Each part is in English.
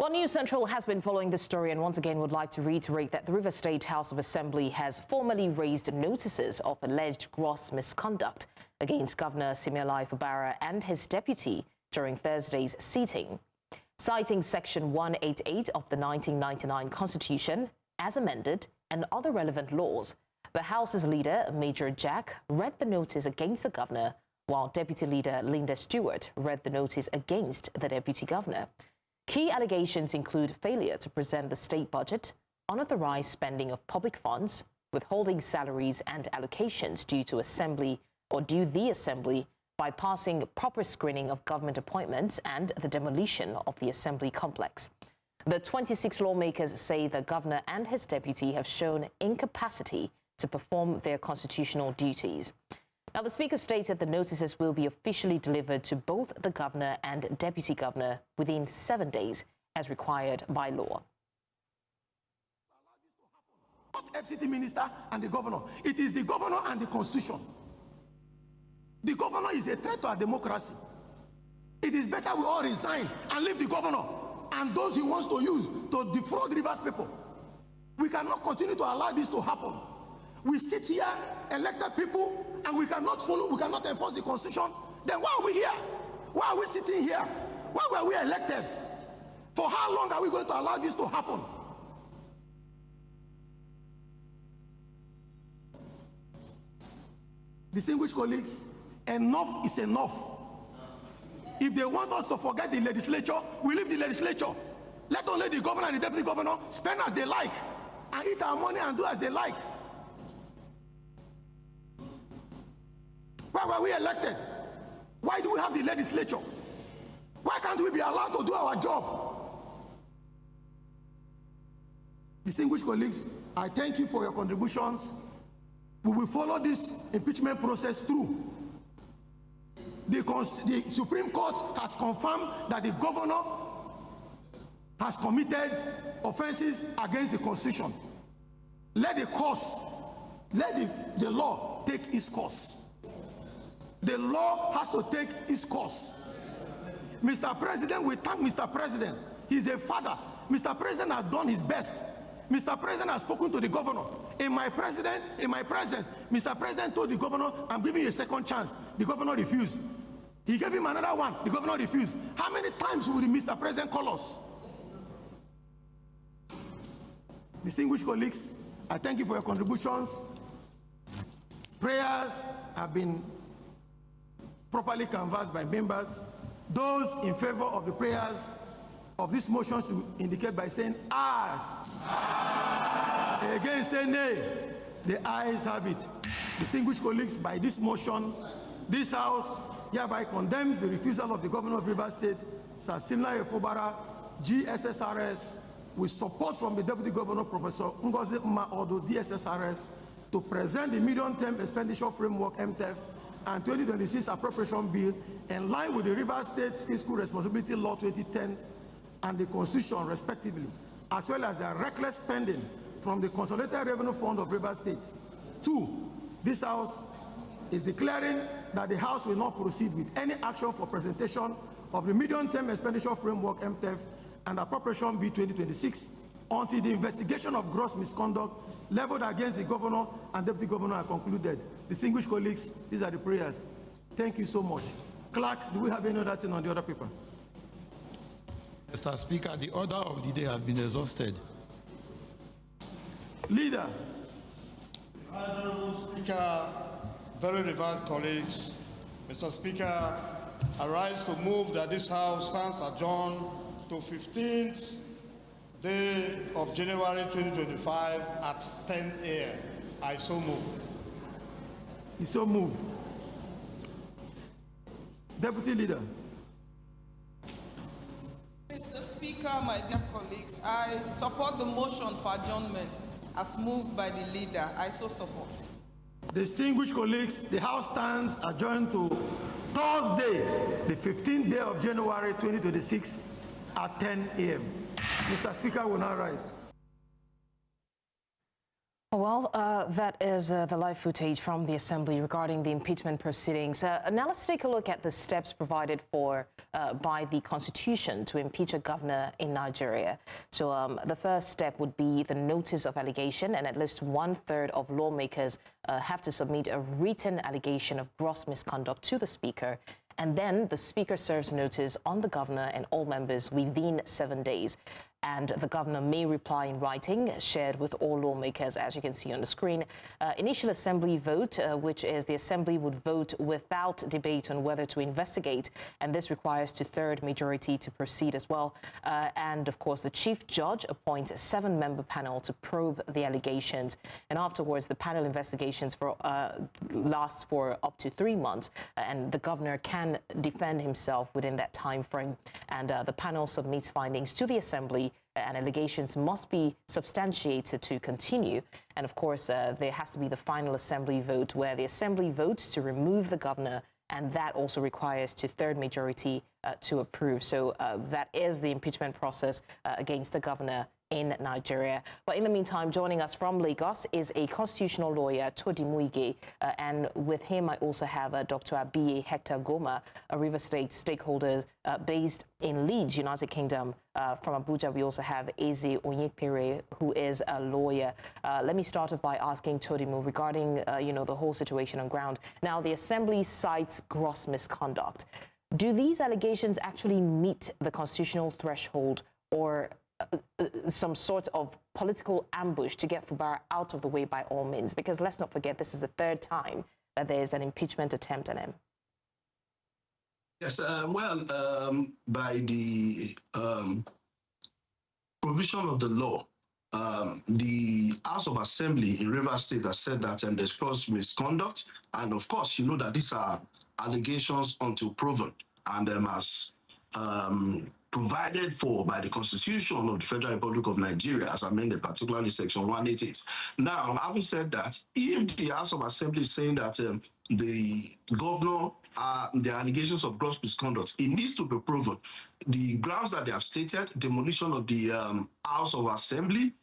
Well, News Central has been following this story and once again would like to reiterate that the Rivers State House of Assembly has formally raised notices of alleged gross misconduct against Governor Siminalayi Fubara and his deputy during Thursday's sitting. Citing Section 188 of the 1999 Constitution, as amended, and other relevant laws, the House's leader, Major Jack, read the notice against the governor, while Deputy Leader Linda Stewart read the notice against the Deputy Governor. Key allegations include failure to present the state budget, unauthorized spending of public funds, withholding salaries and allocations due the Assembly bypassing proper screening of government appointments, and the demolition of the Assembly complex. The 26 lawmakers say the governor and his deputy have shown incapacity to perform their constitutional duties. Now, the Speaker stated the notices will be officially delivered to both the governor and deputy governor within 7 days, as required by law. Not FCT minister and the governor. It is the governor and the constitution. The governor is a threat to our democracy. It is better we all resign and leave the governor and those he wants to use to defraud Rivers people. We cannot continue to allow this to happen. We sit here, elected people, and we cannot follow, we cannot enforce the constitution. Then why are we here? Why are we sitting here? Why were we elected? For how long are we going to allow this to happen? Distinguished colleagues, enough is enough. If they want us to forget the legislature, we leave the legislature. Let only the governor and the deputy governor spend as they like and eat our money and do as they like. Why were we elected? Why do we have the legislature? Why can't we be allowed to do our job? Distinguished colleagues, I thank you for your contributions. We will follow this impeachment process through. The Supreme Court has confirmed that the governor has committed offenses against the Constitution. Let the law take its course. The law has to take its course. Mr. President, we thank Mr. President. He's a father. Mr. President has done his best. Mr. President has spoken to the governor. In my presence, Mr. President told the governor, I'm giving you a second chance. The governor refused. He gave him another one. The governor refused. How many times will the Mr. President call us? Distinguished colleagues, I thank you for your contributions. Prayers have been properly canvassed by members. Those in favor of the prayers of this motion should indicate by saying ayes. Aye. Again, say nay. The ayes have it. Distinguished colleagues, by this motion, this House hereby condemns the refusal of the Governor of Rivers State, Sir Siminalayi Fubara, GSSRS, with support from the Deputy Governor, Professor Ngozi Mma-Odo, DSSRS, to present the Medium-Term Expenditure Framework, MTEF, and 2026 Appropriation Bill in line with the Rivers State Fiscal Responsibility Law 2010 and the Constitution, respectively, as well as the reckless spending from the Consolidated Revenue Fund of Rivers State. 2, this House is declaring that the House will not proceed with any action for presentation of the Medium-Term Expenditure Framework, MTEF, and Appropriation Bill 2026 until the investigation of gross misconduct leveled against the Governor and Deputy Governor are concluded. Distinguished colleagues, these are the prayers. Thank you so much. Clerk, do we have any other thing on the other paper? Mr. Speaker, the order of the day has been exhausted. Leader. Honorable Speaker, very revered colleagues, Mr. Speaker, I rise to move that this House stands adjourned to 15th day of January 2025 at 10 a.m. I so move. You so move. Deputy Leader. Mr. Speaker, my dear colleagues, I support the motion for adjournment as moved by the leader. I so support. Distinguished colleagues, the House stands adjourned to Thursday, the 15th day of January 2026 at 10 a.m. Mr. Speaker will now rise. Well, that is the live footage from the Assembly regarding the impeachment proceedings. Now let's take a look at the steps provided for by the Constitution to impeach a governor in Nigeria. So the first step would be the notice of allegation, and at least 1/3 of lawmakers have to submit a written allegation of gross misconduct to the Speaker. And then the Speaker serves notice on the governor and all members within 7 days. And the governor may reply in writing, shared with all lawmakers, as you can see on the screen. Initial assembly vote, which is the assembly would vote without debate on whether to investigate, and this requires 2/3 majority to proceed as well. And of course, the chief judge appoints a 7-member panel to probe the allegations, and afterwards, the panel investigations lasts for up to 3 months, and the governor can defend himself within that time frame. And the panel submits findings to the assembly, and allegations must be substantiated to continue. And of course, there has to be the final assembly vote where the assembly votes to remove the governor, and that also requires 2/3 majority to approve. So that is the impeachment process against the governor in Nigeria. But in the meantime, joining us from Lagos is a constitutional lawyer, Todimu Ige, and with him I also have Dr. Abiye Hector-Gome, a River State stakeholder based in Leeds, United Kingdom. From Abuja, we also have Eze Onyekpere, who is a lawyer. Let me start off by asking Todimu regarding, the whole situation on ground. Now, the Assembly cites gross misconduct. Do these allegations actually meet the constitutional threshold, or some sort of political ambush to get Fubara out of the way by all means? Because let's not forget, this is the 3rd time that there is an impeachment attempt on him. Yes, by the provision of the law, the House of Assembly in Rivers State has said that there's gross misconduct, and of course, you know that these are allegations until proven, and as provided for by the Constitution of the Federal Republic of Nigeria, as amended, particularly Section 188. Now, having said that, if the House of Assembly is saying that the governor, the allegations of gross misconduct, it needs to be proven. The grounds that they have stated, demolition of the House of Assembly,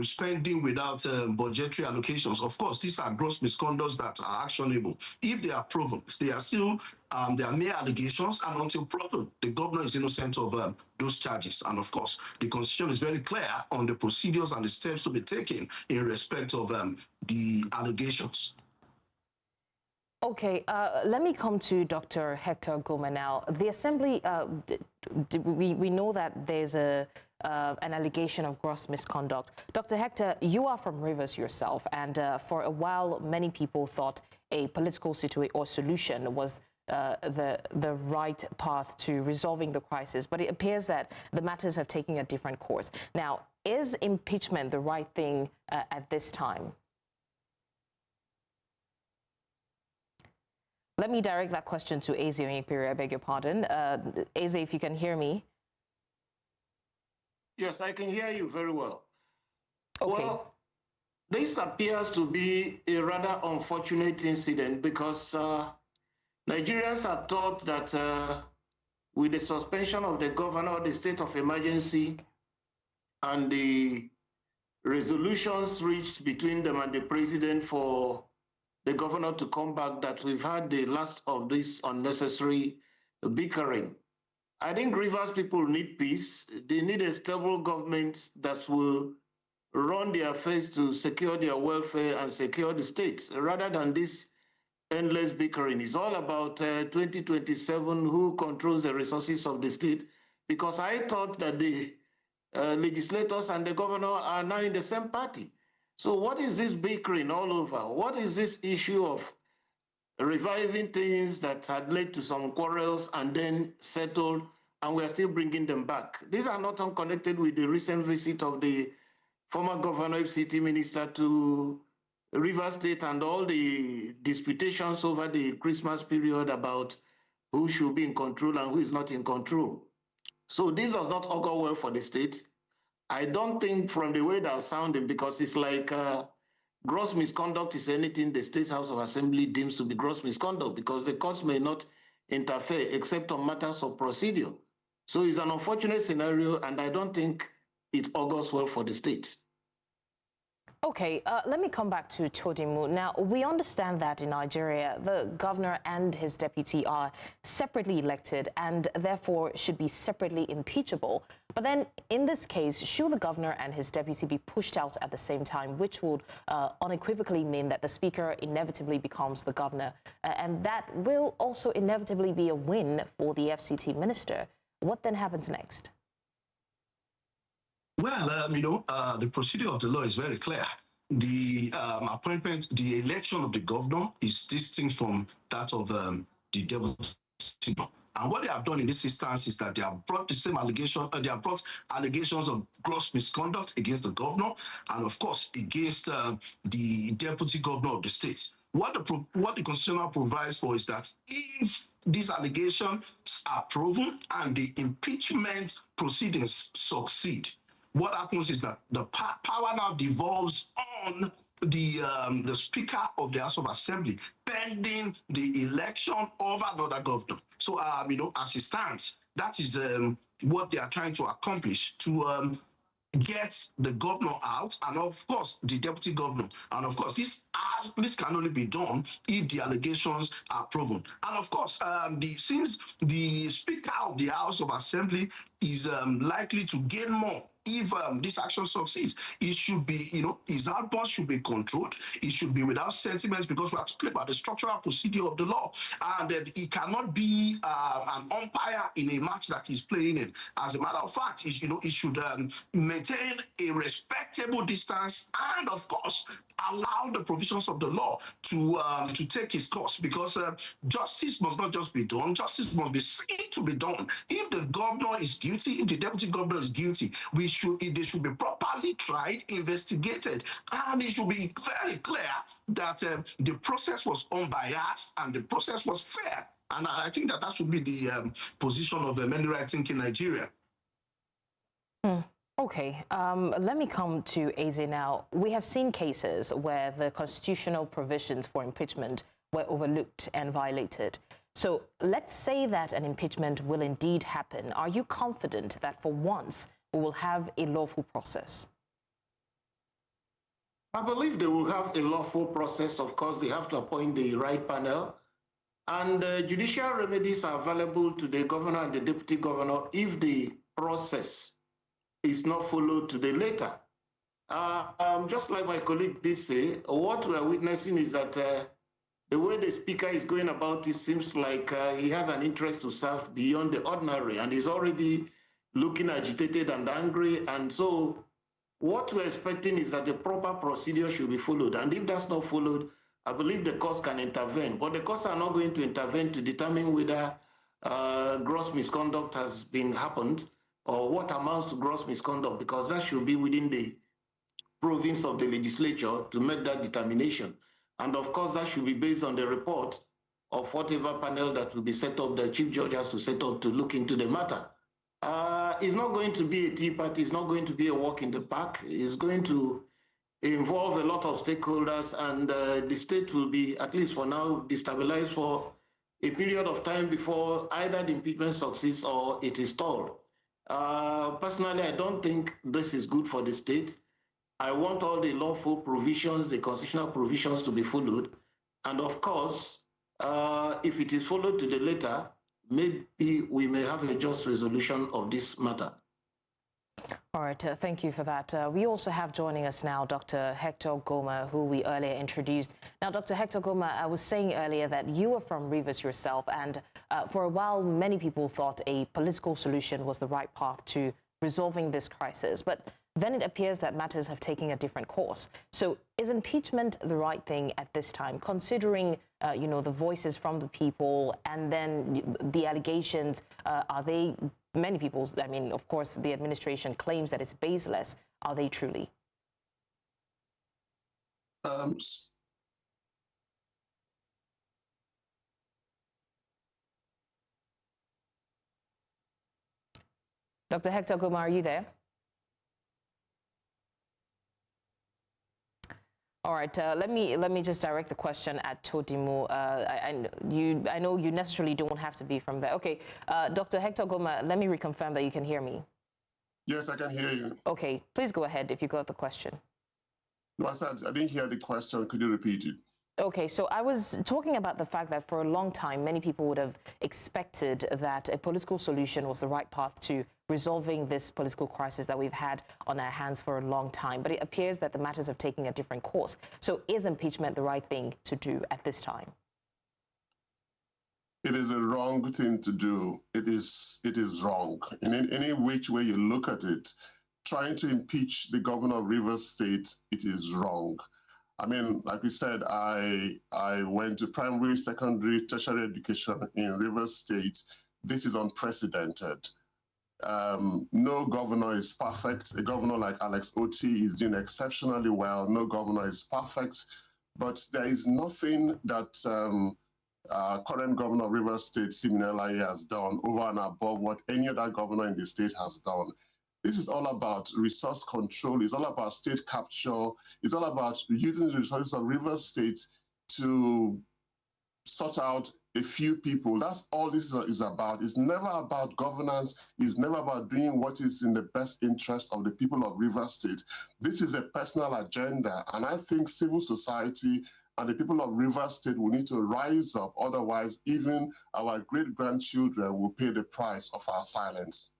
spending without budgetary allocations. Of course, these are gross misconducts that are actionable. If they are proven, they are still they are mere allegations, and until proven, the governor is innocent of those charges. And of course, the Constitution is very clear on the procedures and the steps to be taken in respect of the allegations. Okay, let me come to Dr. Hector-Gome now. The Assembly, we know that there's an allegation of gross misconduct. Dr. Hector, you are from Rivers yourself, and for a while, many people thought a political solution was the right path to resolving the crisis, but it appears that the matters have taken a different course. Now, is impeachment the right thing at this time? Let me direct that question to Eze Onyekpere, I beg your pardon. Eze, if you can hear me. Yes, I can hear you very well. Okay. Well, this appears to be a rather unfortunate incident because Nigerians are taught that with the suspension of the governor, the state of emergency, and the resolutions reached between them and the president for the governor to come back, that we've had the last of this unnecessary bickering. I think Rivers people need peace. They need a stable government that will run their affairs to secure their welfare and secure the state, rather than this endless bickering. It's all about 2027, who controls the resources of the state, because I thought that the legislators and the governor are now in the same party. So what is this bickering all over? What is this issue of reviving things that had led to some quarrels and then settled, and we are still bringing them back? These are not unconnected with the recent visit of the former governor, FCT minister, to Rivers State and all the disputations over the Christmas period about who should be in control and who is not in control. So this does not augur well for the state. I don't think from the way they're sounding, because it's like gross misconduct is anything the State House of Assembly deems to be gross misconduct, because the courts may not interfere except on matters of procedure. So it's an unfortunate scenario, and I don't think it augurs well for the state. Okay, let me come back to Todimu. Now, we understand that in Nigeria, the governor and his deputy are separately elected and therefore should be separately impeachable. But then, in this case, should the governor and his deputy be pushed out at the same time, which would unequivocally mean that the speaker inevitably becomes the governor, and that will also inevitably be a win for the FCT minister. What then happens next? Well, the procedure of the law is very clear. The appointment, the election of the governor is distinct from that of the deputy. And what they have done in this instance is that they have brought the same allegation, they have brought allegations of gross misconduct against the governor and, of course, against the deputy governor of the state. What the constitution provides for is that if these allegations are proven and the impeachment proceedings succeed, what happens is that the power now devolves on the Speaker of the House of Assembly pending the election of another governor. So, as it stands, that is what they are trying to accomplish, to get the governor out and, of course, the deputy governor. And, of course, this can only be done if the allegations are proven. And, of course, since the Speaker of the House of Assembly is likely to gain more if this action succeeds, it should be, his outburst should be controlled. It should be without sentiments, because we are talking about the structural procedure of the law, and it cannot be an umpire in a match that he's playing in. As a matter of fact, it should maintain a respectable distance and, of course, allow the provisions of the law to take its course, because justice must not just be done, justice must be seen to be done. If the governor is guilty, if the deputy governor is guilty, they should be properly tried, investigated, and it should be very clear that the process was unbiased and the process was fair. And I think that should be the position of many right thinking Nigeria. Okay, let me come to Eze now. We have seen cases where the constitutional provisions for impeachment were overlooked and violated. So let's say that an impeachment will indeed happen. Are you confident that for once we will have a lawful process? I believe they will have a lawful process. Of course, they have to appoint the right panel. And judicial remedies are available to the governor and the deputy governor if the process is not followed to the letter. Just like my colleague did say, what we are witnessing is that the way the speaker is going about it seems like he has an interest to serve beyond the ordinary, and he's already looking agitated and angry. And so what we're expecting is that the proper procedure should be followed. And if that's not followed, I believe the courts can intervene. But the courts are not going to intervene to determine whether gross misconduct has been happened or what amounts to gross misconduct, because that should be within the province of the legislature to make that determination. And of course, that should be based on the report of whatever panel that will be set up, the chief judge has to set up to look into the matter. It's not going to be a tea party, it's not going to be a walk in the park. It's going to involve a lot of stakeholders, and the state will be, at least for now, destabilized for a period of time before either the impeachment succeeds or it is stalled. Personally, I don't think this is good for the state. I want all the lawful provisions, the constitutional provisions to be followed. And of course, if it is followed to the letter, maybe we may have a just resolution of this matter. All right, thank you for that. We also have joining us now Dr. Hector-Gome, who we earlier introduced. Now, Dr. Hector-Gome, I was saying earlier that you are from Rivers yourself, and for a while, many people thought a political solution was the right path to resolving this crisis. But then it appears that matters have taken a different course. So is impeachment the right thing at this time, considering, the voices from the people, and then the allegations, are they, many people's, I mean, of course, the administration claims that it's baseless. Are they truly? Dr. Hector-Gome, are you there? All right, let me just direct the question at Todimu. I know you necessarily don't have to be from there. Okay, Dr. Hector-Gome, let me reconfirm that you can hear me. Yes, I can hear you. Okay, please go ahead if you got the question. No, I didn't hear the question. Could you repeat it? Okay, so I was talking about the fact that for a long time, many people would have expected that a political solution was the right path to resolving this political crisis that we've had on our hands for a long time. But it appears that the matters have taken a different course. So is impeachment the right thing to do at this time? It is a wrong thing to do. It is wrong. In any which way you look at it, trying to impeach the governor of Rivers State, it is wrong. I mean, like we said, I went to primary, secondary, tertiary education in Rivers State. This is unprecedented. No governor is perfect. A governor like Alex Oti is doing exceptionally well. No governor is perfect. But there is nothing that current governor of Rivers State, Siminalayi, has done over and above what any other governor in the state has done. This is all about resource control. It's all about state capture. It's all about using the resources of Rivers State to sort out a few people. That's all this is about. It's never about governance. It's never about doing what is in the best interest of the people of Rivers State. This is a personal agenda. And I think civil society and the people of Rivers State will need to rise up. Otherwise, even our great-grandchildren will pay the price of our silence.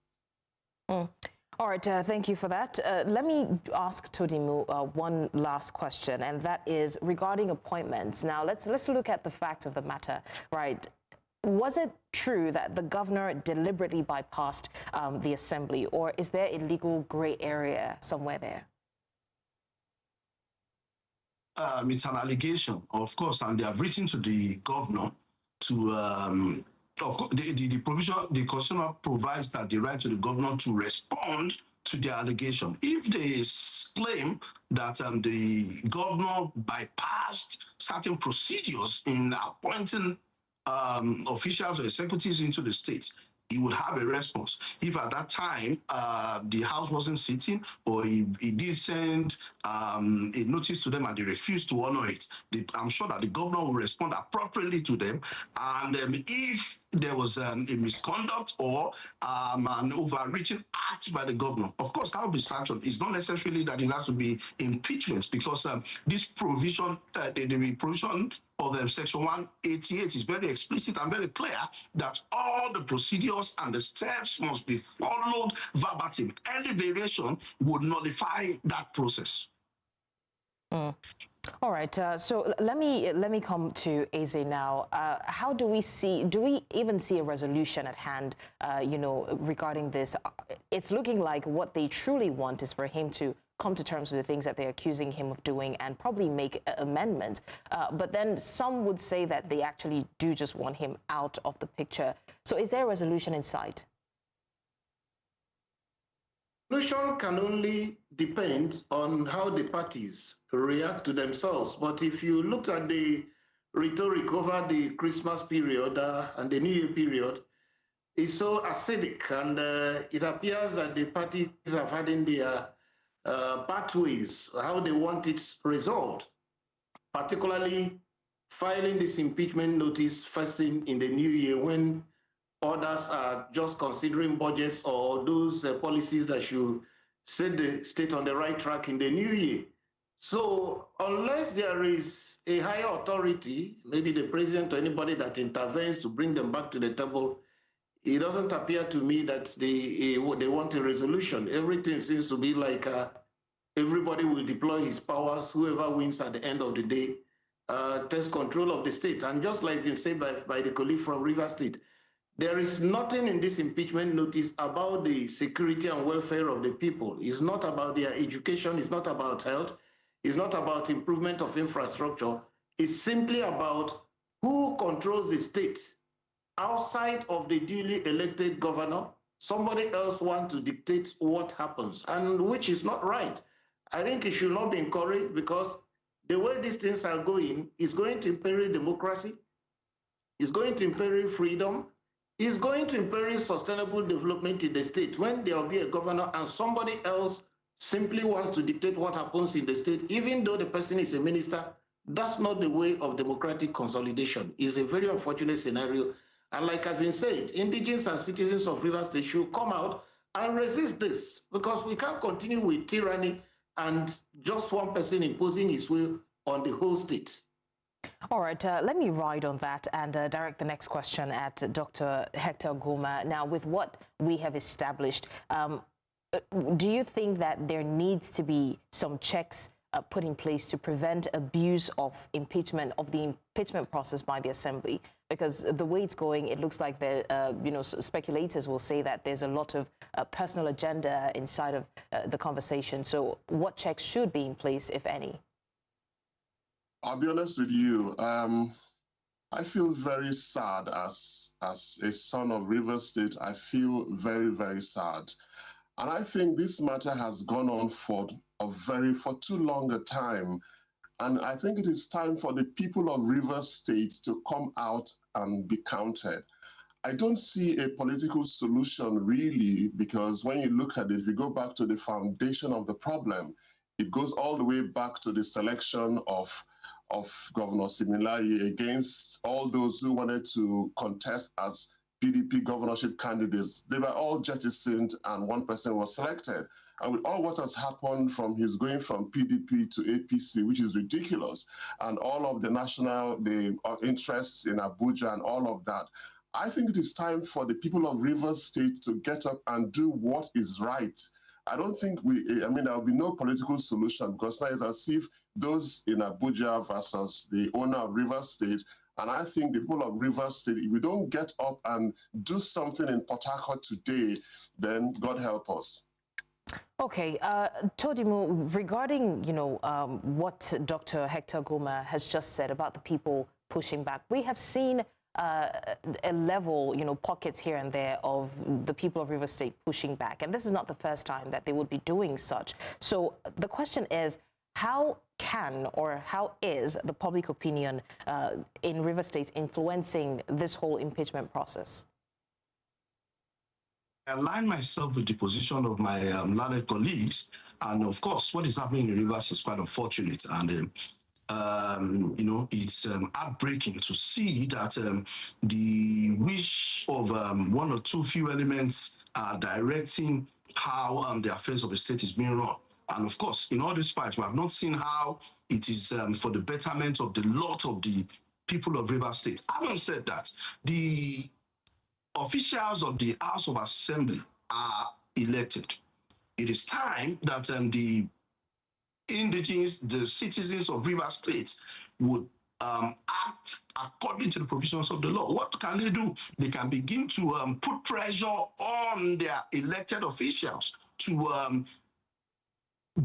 All right, thank you for that. Let me ask Todimu one last question, and that is regarding appointments. Now, let's look at the fact of the matter, right? Was it true that the governor deliberately bypassed the assembly, or is there a legal gray area somewhere there? It's an allegation, of course, and they have written to the governor to of course, the constitution provides that the right to the governor to respond to the allegation. If they claim that the governor bypassed certain procedures in appointing officials or executives into the state, he would have a response. If at that time the House wasn't sitting, or he did send a notice to them and they refused to honor it, I'm sure that the governor will respond appropriately to them. And if there was a misconduct or an overreaching act by the governor, of course, that will be sanctioned. It's not necessarily that it has to be impeachment, because this provision, the provision of Section 188 is very explicit and very clear that all the procedures and the steps must be followed verbatim. Any variation would nullify that process. All right, so let me come to Eze now. How do we even see a resolution at hand, regarding this? It's looking like what they truly want is for him to come to terms with the things that they're accusing him of doing and probably make amendments. But then some would say that they actually do just want him out of the picture. So is there a resolution in sight? Solution can only depend on how the parties react to themselves. But if you looked at the rhetoric over the Christmas period and the New Year period, it's so acidic, and it appears that the parties have had in their pathways how they want it resolved, particularly filing this impeachment notice first thing in the new year when others are just considering budgets or those policies that should set the state on the right track in the new year. So unless there is a higher authority, maybe the president or anybody that intervenes to bring them back to the table, it doesn't appear to me that they want a resolution. Everything seems to be like everybody will deploy his powers. Whoever wins at the end of the day takes control of the state. And just like been said by the colleague from Rivers State, there is nothing in this impeachment notice about the security and welfare of the people. It's not about their education. It's not about health. It's not about improvement of infrastructure. It's simply about who controls the state. Outside of the duly elected governor, somebody else wants to dictate what happens, and which is not right. I think it should not be encouraged, because the way these things are going is going to imperil democracy, is going to imperil freedom, is going to imperil sustainable development in the state when there will be a governor and somebody else simply wants to dictate what happens in the state, even though the person is a minister. That's not the way of democratic consolidation. It's a very unfortunate scenario. And like I've been said, indigents and citizens of Rivers State should come out and resist this, because we can't continue with tyranny and just one person imposing his will on the whole state. All right, let me ride on that and direct the next question at Dr. Hector-Gome. Now, with what we have established, do you think that there needs to be some checks put in place to prevent abuse of the impeachment process by the Assembly? Because the way it's going, it looks like speculators will say that there's a lot of personal agenda inside of the conversation. So what checks should be in place, if any? I'll be honest with you. I feel very sad as a son of Rivers State. I feel very, very sad. And I think this matter has gone on for too long a time. And I think it is time for the people of Rivers State to come out and be counted. I don't see a political solution really, because when you look at it, if you go back to the foundation of the problem, it goes all the way back to the selection of Governor Siminalayi against all those who wanted to contest as PDP governorship candidates. They were all jettisoned and one person was selected. And with all what has happened from his going from PDP to APC, which is ridiculous, and all of the interests in Abuja and all of that, I think it is time for the people of Rivers State to get up and do what is right. I don't think there will be no political solution, because now it's as if those in Abuja versus the owner of Rivers State. And I think the people of Rivers State, if we don't get up and do something in Port Harcourt today, then God help us. Okay, Todimu, regarding what Dr. Hector-Gome has just said about the people pushing back, we have seen a level, pockets here and there of the people of Rivers State pushing back, and this is not the first time that they would be doing such. So the question is, how is the public opinion in Rivers State influencing this whole impeachment process? I align myself with the position of my learned colleagues, and of course, what is happening in Rivers is quite unfortunate, and it's heartbreaking to see that the wish of one or two few elements are directing how the affairs of the state is being run. And of course, in all these fights, we have not seen how it is for the betterment of the lot of the people of Rivers State. Having said that, the officials of the House of Assembly are elected. It is time that the indigenous, the citizens of Rivers State would act according to the provisions of the law. What can they do? They can begin to put pressure on their elected officials to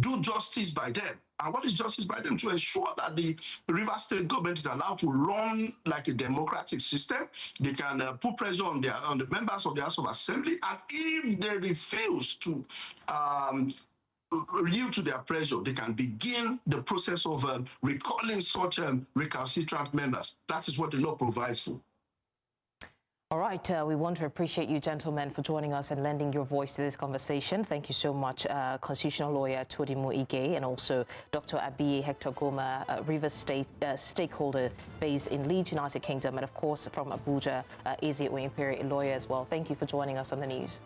do justice by them. And what is justice by them? To ensure that the Rivers State government is allowed to run like a democratic system. They can put pressure on the members of the House of Assembly, and if they refuse to yield to their pressure, they can begin the process of recalling such recalcitrant members. That is what the law provides for. All right, we want to appreciate you gentlemen for joining us and lending your voice to this conversation. Thank you so much, constitutional lawyer Todimu Ige, and also Dr. Abiye Hector-Gome, Rivers State stakeholder based in Leeds, United Kingdom, and of course from Abuja, Eze Onyekpere, a lawyer as well. Thank you for joining us on the news.